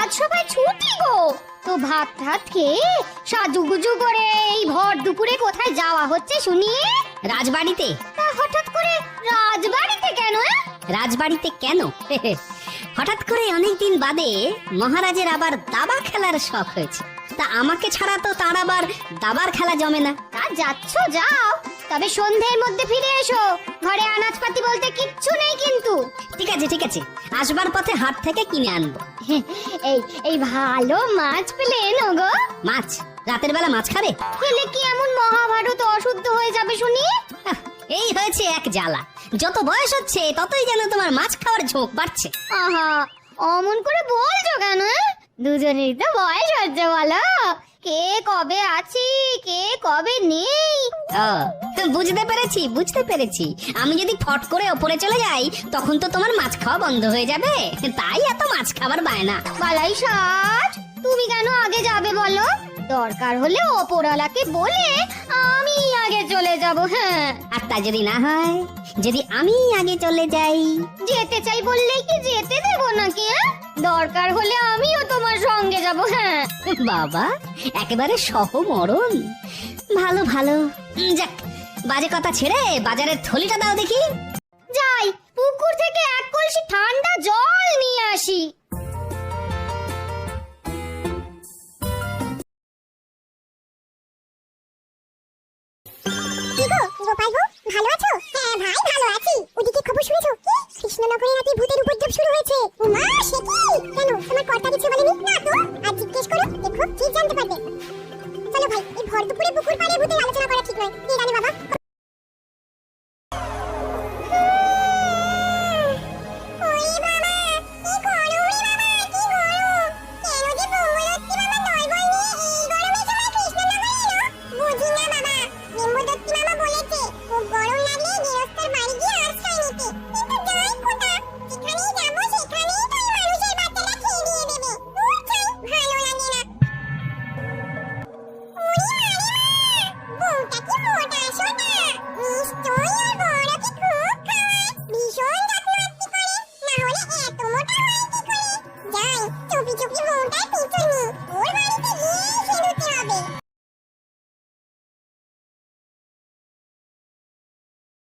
আজ সবাই ছুটি গো। তো ভাত টাত খেয়ে সাজুগুজু করে এই ভর দুপুরে কোথায় যাওয়া হচ্ছে শুনি? রাজবাড়িতে। তা হঠাৎ করে রাজবাড়িতে কেন? রাজবাড়িতে কেন? হঠাৎ করে অনেকদিন বাদে মহারাজের আবার দাবা খেলার শখ হয়েছে। তা আমাকে ছাড়া তো তার আবার দাবার খেলা জমে না। তা যাচ্ছ যাও, তবে সন্ধ্যের মধ্যে ফিরে এসো। ঘরে আনাজপাতি বলতে কিচ্ছু নেই কিন্তু। ঠিক আছে ঠিক আছে, আসবার পথে হাট থেকে কিনে আনবো। এই এই ভালো মাছ পেলে এনো গো। মাছ? রাতের বেলা মাছ খাবে? খেলে কি এমন মহাভারত অশুদ্ধ হয়ে যাবে শুনি? এই হয়েছে এক জ্বালা, যত বয়স হচ্ছে ততই যেন তোমার মাছ খাওয়ার ঝোঁক বাড়ছে। আহা, অমন করে বলছো কেন? দুজনেরই তো বয়স হচ্ছে বলো। কে কবে আছি, কে কবে নেই। ও, বুঝতে পেরেছি বুঝতে পেরেছি। আমি যদি ফট করে ওপরে চলে যাই তখন তো তোমার মাছ খাওয়া বন্ধ হয়ে যাবে, তাই এত মাছ খাবার বায়না। বালাই ষাট, তুমি কেন আগে যাবে বলো? দরকার হলে ওপরওয়ালাকে বলে আমি আগে চলে যাব। হ্যাঁ, আর তা যদি না হয়, যদি আমি আগে চলে যাই? যেতে চাই বললেই কি যেতে দেবো নাকি? দরকার হলে আমিও তোমার সঙ্গে যাব। হ্যাঁ বাবা, একেবারে সহমরণ। ভালো ভালো। যাক, বাজে কথা ছেড়ে বাজারের থলিটা দাও দেখি। যাই, পুকুর থেকে এক কলসি ঠান্ডা জল নিয়ে আসি। গোপাল গো, ভালো আছো? হ্যাঁ ভাই, ভালো আছি। ওদিকে খবর শুনেছো? কৃষ্ণনগরে নাকি ভূতের উপদ্রব শুরু হয়েছে। মা, সে কি? কেন, তোমার কর্তা কিছু বলেনি? না তো, আজ জিজ্ঞেস করো, দেখো ঠিক জানতে পারবে। চলো ভাই, এই ভর দুপুরে পুকুর পাড়ে ভূতের আলোচনা করা ঠিক নয়। কে জানে বাবা। ওর